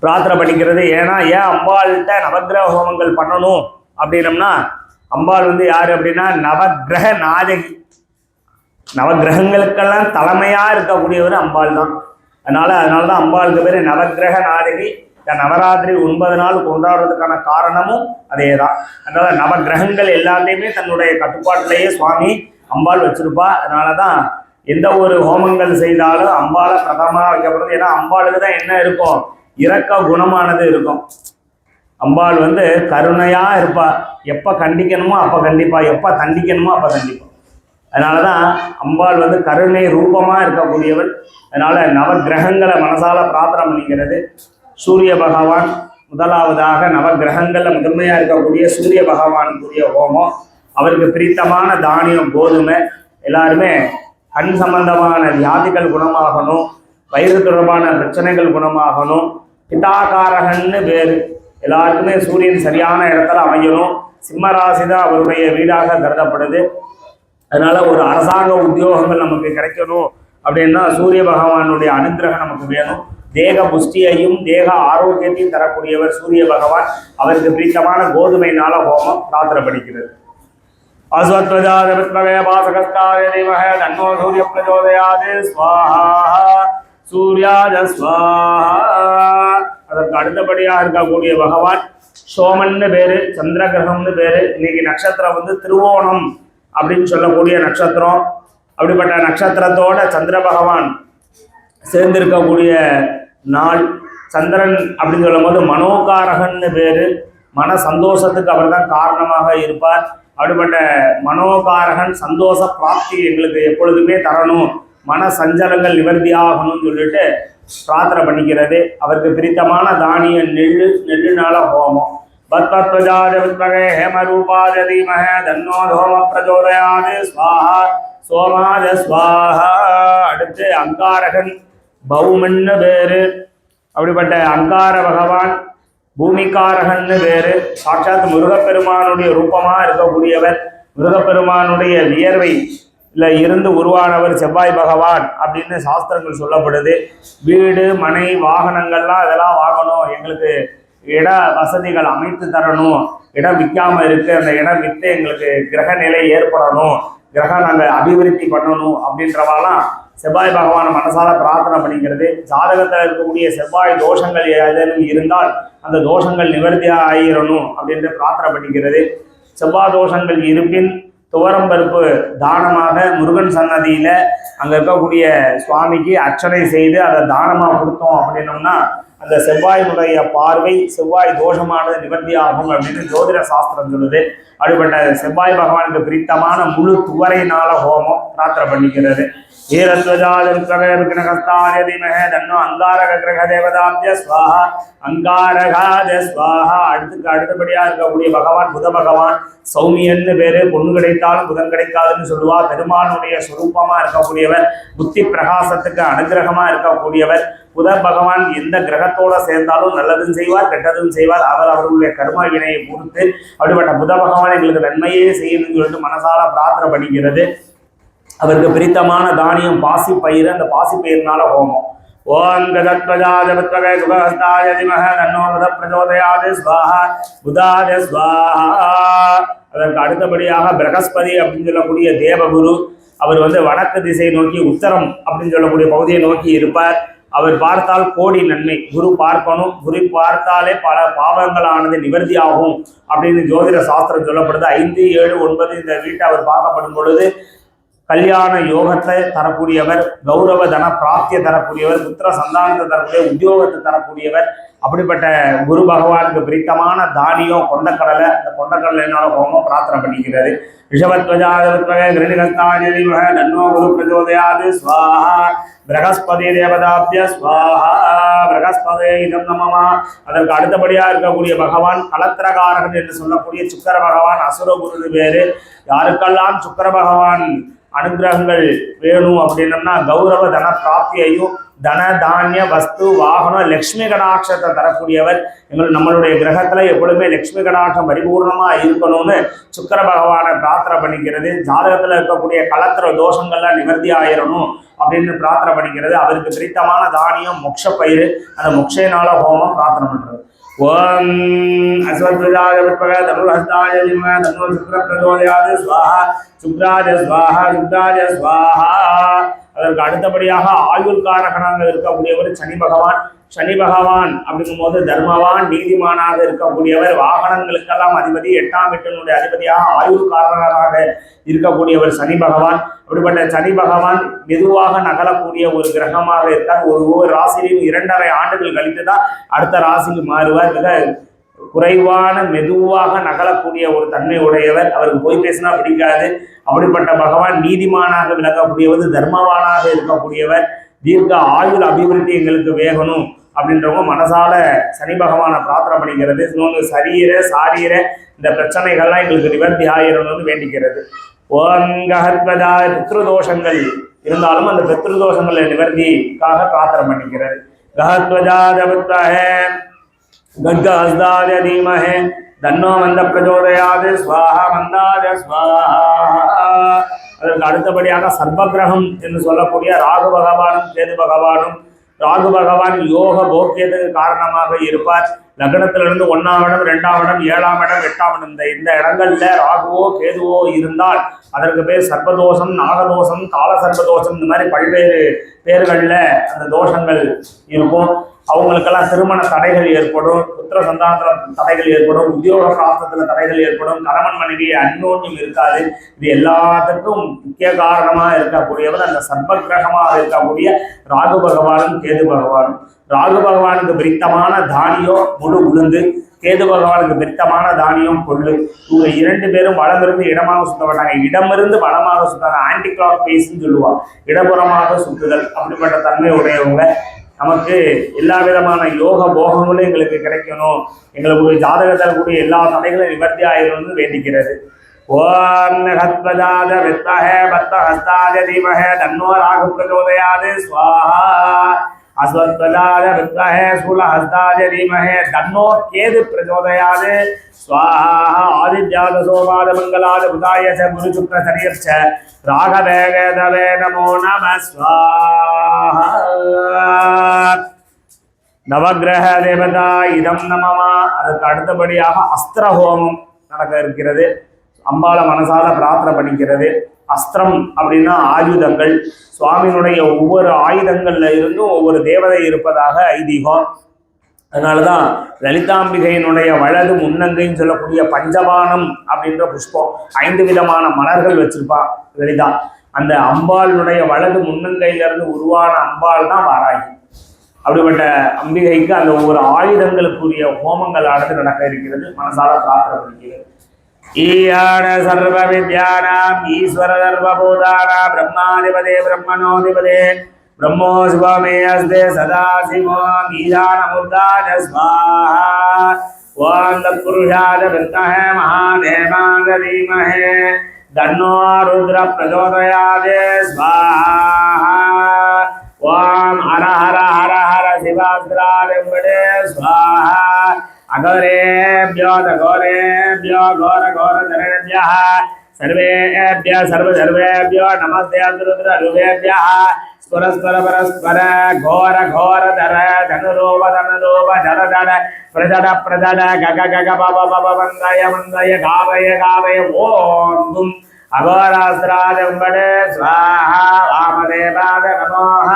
பிரார்த்தனை பண்ணிக்கிறது. ஏன்னா ஏன் அம்பாள்கிட்ட நவக்கிரக ஹோமங்கள் பண்ணணும் அப்படின்னம்னா, அம்பாள் வந்து யார் அப்படின்னா நவக்கிரக நாயகி. நவக்கிரகங்களுக்கெல்லாம் தலைமையாக இருக்கக்கூடியவர் அம்பாள் தான். அதனால தான் அம்பாளுக்கு பேர் நவக்கிரக நாயகி. இந்த நவராத்திரி 9 நாள் கொண்டாடுறதுக்கான காரணமும் அதே தான். அதனால நவக்கிரகங்கள் எல்லாத்தையுமே தன்னுடைய கட்டுப்பாட்டிலேயே சுவாமி அம்பாள் வச்சிருப்பா. அதனால தான் எந்த ஒரு ஹோமங்கள் செய்தாலும் அம்பாளை பிரதமாக வைக்கப்படுது. ஏன்னா அம்பாளுக்கு தான் என்ன இருக்கும், இரக்க குணமானது இருக்கும். அம்பாள் வந்து கருணையாக இருப்பா. எப்போ கண்டிக்கணுமோ அப்போ கண்டிப்பா, எப்போ தண்டிக்கணுமோ அப்போ கண்டிப்பா. அதனால தான் அம்பாள் வந்து கருணை ரூபமாக இருக்கக்கூடியவள். அதனால நவக்கிரகங்களை மனசால பிரார்த்தனை பண்ணிக்கிறது. சூரிய பகவான் முதலாவதாக நவக்கிரகங்களில் முதன்மையாக இருக்கக்கூடிய சூரிய பகவானுக்குரிய ஹோமம். அவருக்கு பிரித்தமான தானியம் கோதுமை. எல்லாருமே கண் சம்பந்தமான வியாதிகள் குணமாகணும், வயிறு தொடர்பான பிரச்சனைகள் குணமாகணும். பிதாகாரகன்னு பேர். எல்லாருக்குமே சூரியன் சரியான இடத்துல அமையணும். சிம்மராசி தான் அவருடைய வீடாக கருதப்படுது. அதனால ஒரு அரசாங்க உத்தியோகங்கள் நமக்கு கிடைக்கணும் அப்படின்னா சூரிய பகவானுடைய அனுகிரகம் நமக்கு வேணும். தேக புஷ்டியையும் தேக ஆரோக்கியத்தையும் தரக்கூடியவர் சூரிய பகவான். அவருக்கு பிரித்தமான கோதுமைனால ஹோமம் பிரார்த்தனை படிக்கிறது. சூரிய பிரச்சோதயாது ஸ்வாஹா சூர்யாஜ ஸ்வாஹா. அதற்கு அடுத்தபடியாக இருக்கக்கூடிய பகவான் சோமன்னு பேரு, சந்திர கிரகம்னு பேரு. இன்னைக்கு நட்சத்திரம் வந்து திருவோணம் அப்படின்னு சொல்லக்கூடிய நட்சத்திரம். அப்படிப்பட்ட நட்சத்திரத்தோட சந்திர பகவான் சேர்ந்திருக்கக்கூடிய நாள். சந்திரன் அப்படின்னு சொல்லும் போது மனோகாரகன்னு பேரு. மன சந்தோஷத்துக்கு அவர் தான் காரணமாக இருப்பார். அப்படிப்பட்ட மனோகாரகன் சந்தோஷ பிராப்தி எங்களுக்கு எப்பொழுதுமே தரணும், மன சஞ்சலங்கள் நிவர்த்தி ஆகணும்னு சொல்லிட்டு பிரார்த்தனை பண்ணிக்கிறது. அவருக்கு பிரித்தமான தானிய நெல்லுனால ஹோமம். பத்மத்வஜாஜவித்மகே ஹேமரூபாய தீமஹே தன்னோ தோம பிரச்சோதயாத் ஸ்வாஹா சோமாஜ ஸ்வாஹா. அடுத்து அங்காரகன் பௌமன்னு பேரு. அப்படிப்பட்ட அங்கார பகவான் பூமிகாரகன்னு பேரு. சாட்சாத் முருகப்பெருமானுடைய ரூபமாக இருக்கக்கூடியவர். முருகப்பெருமானுடைய வியர்வை இருந்து உருவானவர் செவ்வாய் பகவான் அப்படின்னு சாஸ்திரங்கள் சொல்லப்படுது. வீடு மனை வாகனங்கள்லாம் இதெல்லாம் வாங்கணும், எங்களுக்கு இட வசதிகள் அமைத்து தரணும், இடம் விற்காம இருக்கு, அந்த இடம் விற்று எங்களுக்கு கிரக நிலை ஏற்படணும், கிரகம் நாங்கள் அபிவிருத்தி பண்ணணும் அப்படின்றவாலாம் செவ்வாய் பகவான் மனசால பிரார்த்தனை பண்ணிக்கிறது. ஜாதகத்தில் இருக்கக்கூடிய செவ்வாய் தோஷங்கள் ஏதேனும் இருந்தால் அந்த தோஷங்கள் நிவர்த்தியாக ஆகிடணும் அப்படின்ற பிரார்த்தனை பண்ணிக்கிறது. செவ்வாய் தோஷங்கள் இருப்பின் துவரம்பருப்பு தானமாக முருகன் சன்னதியில் அங்கே இருக்கக்கூடிய சுவாமிக்கு அர்ச்சனை செய்து அதை தானமாக கொடுத்தோம் அப்படின்னோம்னா அந்த செவ்வாயினுடைய பார்வை செவ்வாய் தோஷமானது நிவர்த்தி ஆகும் அப்படின்னு ஜோதிட சாஸ்திரம் சொல்லுது. அப்படிப்பட்ட செவ்வாய் பகவானுக்கு பிரித்தமான முழு துவரையினால ஹோமம் பிரார்த்தனை பண்ணிக்கிறது. தன்னோ அங்காரக கிரக தேவதாபிய ஸ்வாஹா அங்காரகாஜ ஸ்வாஹா. அடுத்தபடியா இருக்கக்கூடிய பகவான் புத பகவான். சௌமியன்னு பேரு. பொண்ணு கிடைத்தாலும் புதன் கிடைக்காதுன்னு சொல்லுவா. பெருமானுடைய சுரூபமா இருக்கக்கூடியவர். புத்தி பிரகாசத்துக்கு அனுகிரகமா இருக்கக்கூடியவர் புத பகவான். எந்த கிரகத்தோட சேர்ந்தாலும் நல்லதும் செய்வார் கெட்டதும் செய்வார். அவர்களுடைய கர்ம வினையை பொறுத்து. அப்படிப்பட்ட புத பகவான் எங்களுக்கு நன்மையே செய்யணும்னு சொல்லிட்டு மனசால பிரார்த்தனை பண்ணிக்கிறது. அவருக்கு பிரித்தமான தானியம் பாசி பயிர். அந்த பாசி பயிர்னால ஹோமம். ஓம் கதத்வஜாஜபத்வகே சுகஹஸ்தாய திமஹ தன்னோ புத பிரச்சோதயாத் ஸ்வாஹா புதாஜ ஸ்வாஹா. அதற்கு அடுத்தபடியாக பிரகஸ்பதி அப்படின்னு சொல்லக்கூடிய தேவகுரு. அவர் வந்து வடக்கு திசை நோக்கி உத்தரம் அப்படின்னு சொல்லக்கூடிய பகுதியை நோக்கி இருப்பார். அவர் பார்த்தால் கோடி நன்மை. குரு பார்க்கணும், குரு பார்த்தாலே பல பாவங்களானது நிவர்த்தி ஆகும் அப்படின்னு ஜோதிட சாஸ்திரம் சொல்லப்படுது. 5, 7, 9 இந்த வீட்டை அவர் பார்க்கப்படும் பொழுது கல்யாண யோகத்தை தரக்கூடியவர், கௌரவ தன பிராப்தியை தரக்கூடியவர், புத்திர சந்தானத்தை தரக்கூடிய உத்தியோகத்தை தரக்கூடியவர். அப்படிப்பட்ட குரு பகவானுக்கு பிரித்தமான தானியம் கொண்டக்கடலை. அந்த கொண்டக்கடலைனால ஹோமம் பிரார்த்தனை பண்ணிக்கிறது. ரிஷபத்வஜாதவத்வகே கிருணிகஸ்தாஜதிமஹ தன்னோ குரு பிரச்சோதயாத் ஸ்வாஹா பிரகஸ்பதி தேவதாபிய ஸ்வாஹா பிரகஸ்பதே இதம் நமமா. அதற்கு அடுத்தபடியாக இருக்கக்கூடிய பகவான் கலத்திரகாரகன் என்று சொல்லக்கூடிய சுக்கர பகவான். அசுரகுரு பேரு. யாருக்கெல்லாம் சுக்கர பகவான் அனுகிரகங்கள் வேணும் அப்படின்னம்னா கௌரவ தன பிராப்தியையும் தன தானிய வஸ்து வாகனம் லக்ஷ்மி கடாட்சத்தை தரக்கூடியவர். நம்மளுடைய கிரகத்துல எப்பொழுதுமே லக்ஷ்மி கடாட்சம் பரிபூர்ணமா இருக்கணும்னு சுக்கர பகவானை பிரார்த்தனை பண்ணிக்கிறது. ஜாதகத்துல இருக்கக்கூடிய கலத்திர தோஷங்கள்லாம் நிவர்த்தி ஆயிரணும் அப்படின்னு பிரார்த்தனை பண்ணிக்கிறது. அவருக்கு பிரித்தமான தானியம் மொக்ஷ பயிர், அந்த மொக்ஷேனால ஹோமம் பிரார்த்தனை பண்றது. ஓம் அஸ்வத்வஜாய வித்மஹே தனுர்ஹஸ்தாய தீமஹி தன்னோ சுக்ரः பிரச்சோதயாத் ஸ்வாஹா சுக்ராய ஸ்வாஹா சுக்ராய ஸ்வாஹா. அதற்கு அடுத்தபடியாக ஆயுள்காரகனாக இருக்கக்கூடியவர் சனி பகவான். சனி பகவான் அப்படிங்கும் போது தர்மவான் நீதிமானாக இருக்கக்கூடியவர், வாகனங்களுக்கெல்லாம் அதிபதி, 8ஆம் வீட்டினுடைய அதிபதியாக ஆயுள்காரகனாக இருக்கக்கூடியவர் சனி பகவான். அப்படிப்பட்ட சனி பகவான் மெதுவாக நகலக்கூடிய ஒரு கிரகமாக இருக்கார். ஒவ்வொரு ராசியிலும் 2.5 ஆண்டுகள் கழித்து தான் அடுத்த ராசிக்கு மாறுவார். மிக குறைவான மெதுவாக நகலக்கூடிய ஒரு தன்மை உடையவர். அவருக்கு போய் பேசினா பிடிக்காது. அப்படிப்பட்ட பகவான் நீதிமானாக விளக்கக்கூடியவர், தர்மவானாக இருக்கக்கூடியவர். தீர்க்க ஆயுள் அபிவிருத்தி எங்களுக்கு வேகணும் அப்படின்றவங்க மனசால சனி பகவானை பிரார்த்தனை பண்ணிக்கிறது. இன்னொன்று சரீர சாரீர இந்த பிரச்சனைகள்லாம் எங்களுக்கு நிவர்த்தி ஆயிரணும்னு வேண்டிக்கிறது. ஓம் கஹத்வஜாய பித்ருதோஷங்கள் இருந்தாலும் அந்த பித்ருதோஷங்களை நிவர்த்திக்காக பிரார்த்தனை பண்ணிக்கிறது. கஹத்வஜாய வித்மஹே கத்கஹஸ்தாய தீமஹி தன்னோ மந்த பிரச்சோதயாத் ஸ்வாஹா மந்தாய ஸ்வாஹா. அதற்கு அடுத்தபடியாக சர்வகிரகம் என்று சொல்லக்கூடிய ராகு பகவானும் கேது பகவானும். ராகு பகவான் யோக போக்கியத்துக்கு காரணமாக இருப்பார். லக்னத்திலிருந்து 1ஆம் இடம், 2ஆம் இடம், 7ஆம் இடம், 8ஆம் இடம் இந்த இடங்கள்ல ராகுவோ கேதுவோ இருந்தால் அதற்கு பேர் சர்வதோஷம், நாகதோஷம், கால சர்வதோஷம், இந்த மாதிரி பல்வேறு பேர்கள்ல அந்த தோஷங்கள் இருக்கும். அவங்களுக்கெல்லாம் திருமண தடைகள் ஏற்படும், புத்திர சந்தான தடைகள் ஏற்படும், உத்தியோக பிராப்தத்தில் தடைகள் ஏற்படும், கணவன் மனைவி அந்யோன்யம் இருக்காது. இது எல்லாத்துக்கும் முக்கிய காரணமாக இருக்கக்கூடியவர் அந்த சர்வகிரகமாக இருக்கக்கூடிய ராகு பகவானும் கேது பகவானும். ராகு பகவானுக்கு பிரித்தமான தானியம் முழு உளுந்து, கேது பகவானுக்கு பிரித்தமான தானியம் கொள்ளு. இவங்க 2 பேரும் வலமிருந்து இடமாக சுத்த மாட்டாங்க, இடமிருந்து வலமாக சுத்தாங்க. ஆன்டி கிளாக் வைஸ்ன்னு சொல்லுவாங்க, இடப்புறமாக சுத்துதல். அப்படிப்பட்ட தன்மை உடையவங்க. நமக்கு எல்லா விதமான யோக போகங்களும் எங்களுக்கு கிடைக்கணும், எங்களுக்கு ஜாதகத்தில் கூடிய எல்லா தடைகளும் நிவர்த்தி ஆயிரணும்னு வேண்டிக்கிறது. ஓம் ஹத்வஜாய வித்மஹே பத்மஹஸ்தாய தீமஹி தன்னோ ராகு பிரச்சோதயாத் ஸ்வாஹா அஸ்வத்வஜாய வித்மஹே சூலஹஸ்தாய தீமஹி தன்னோ கேது பிரச்சோதயாத் ஸ்வாஹா ஆதித்யாத சோமாத மங்களாத புதாய ச குரு சுக்ர சனியச்ச ராகவே கேதவே நமோ நமः ஸ்வாஹா. நவகிரக தேவதா இதம் நமமா. அதுக்கு அடுத்தபடியாக அஸ்திர ஹோமம் நடக்க இருக்கிறது. அம்பாளை மனசால பிரார்த்தனை பண்ணிக்கிறது. அஸ்திரம் அப்படின்னா ஆயுதங்கள். சுவாமியினுடைய ஒவ்வொரு ஆயுதங்கள்ல இருந்தும் ஒவ்வொரு தேவதை இருப்பதாக ஐதீகம். அதனாலதான் லலிதாம்பிகையினுடைய வலது முன்னங்கைன்னு சொல்லக்கூடிய பஞ்சபானம் அப்படின்ற புஷ்பம் 5 விதமான மலர்கள் வச்சிருப்பா லலிதா. அந்த அம்பாளுடைய வலது முன்னங்கையிலிருந்து உருவான அம்பாள் தான் வாராகி. அப்படிப்பட்ட அம்பிகைக்கு அந்த ஒவ்வொரு ஆயுதங்களுக்குரிய ஹோமங்கள் ஆனது நடக்க இருக்கிறது. மனசால பிரார்த்தனை பண்ணிக்கிறது. ஈயான சர்வ வித்யானாம் ஈஸ்வர சர்வபூதானா பிரம்மாதிபதே பிரம்மணோதிபதே ब्रह्मो शिवमे अस्ते सदा शिवम ईशानमूर्ताय स्वाहा. ओम तत्पुरुषाय विद्महे महादेवाय धीमहि तन्नो रुद्र प्रचोदयात् स्वाहा. ओम हर हर हर हर शिवास्त्राय स्वाहा. अघोरेभ्यो घोरेभ्यो घोर घोर धरेभ्यः सर्वेभ्यः सर्वेभ्यो नमस्ते रुद्र रूपेभ्यः स्पुरस्पर परस्पर घोर घोर धर धनुरूप धनुरूप धर धर प्रजड प्रजड गग गग बब बब वंदय वंदय गावय गावय ओम गुम अघोरास्त्राय स्वाहा. वामदेवाय नमः.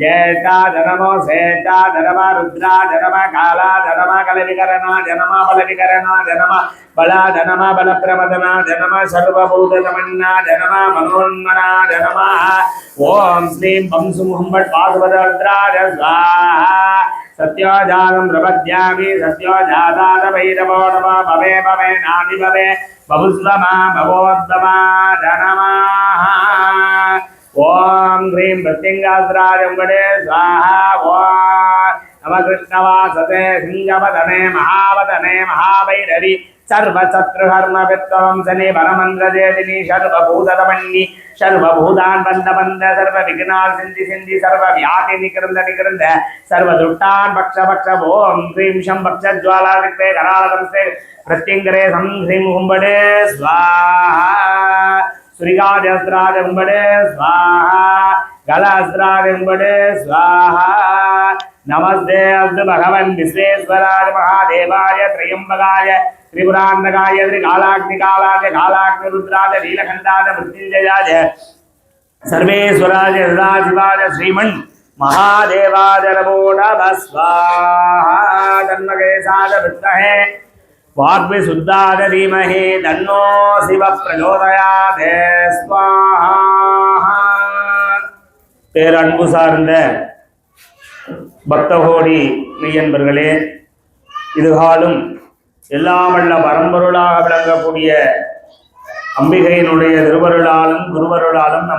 ज्येष्ठा जनमो श्रेष्ठा जनम रुद्रा जनम काला जनम कलविकरणा जनम बलविकरणा जनम बला जनम बलप्रमदना जनम सर्वभूततमन्ना जनम मनोन्मना जनम. ओम श्रीं वंशुमुहम्मद पार्वतरुद्राय स्वाहा. सत्योजातं प्रपद्यामि सत्योजाताय भैरवो नमः. भवे भवे नादि भवे बहुस्वमा भवोद्दमा जनमः. ओम ह्रीं प्रत्यंगास्त्राय स्वाहा. ओम नमः कृष्णवासते सिंहवदने महावदने महाभैरवी सर्वशत्रुहर्म वित्तवंसने परमन्द्रजेदिनी सर्वभूततमन्नि सर्वभूतान् बन्ध बन्ध सर्वविघ्नान् सिन्धि सिन्धि सर्वव्याधि निकृन्द निकृन्द सर्वदुष्टान् भक्ष भक्ष. ओम ह्रीं शं भक्षज्वाला दिक्ते करालदंस्ते प्रत्यङ्करे सं ह्रीं हुम्बडे स्वाहा. सूर्याद्यस्त्राय स्वाहा. கலாஸ்திராதிம்படே ஸ்வாஹா. நமஸ்தே அஸ்து பகவன் விஸ்வேஸ்வராய மகாதேவாய திரியம்பகாய திரிபுராந்தகாய திரிகாலாக்னிகாலாய காலாக்னி ருத்ராய நீலகண்டாய மிருத்யுஞ்சயாய சர்வேஸ்வராய சதாசிவாய ஸ்ரீமன் महादेवाय नमो नमः स्वाहा. तन्मकेशाय विद्महे वाग्विशुद्धाय धीमहि तन्नो शिवः प्रचोदयात् स्वाहा. பேரன்பு சார்ந்த பக்தகோடி மெய்யன்பர்களே, இதுகாலும் எல்லாம் வல்ல பரம்பொருளாக விளங்கக்கூடிய அம்பிகையினுடைய திருவருளாலும் குருவருளாலும்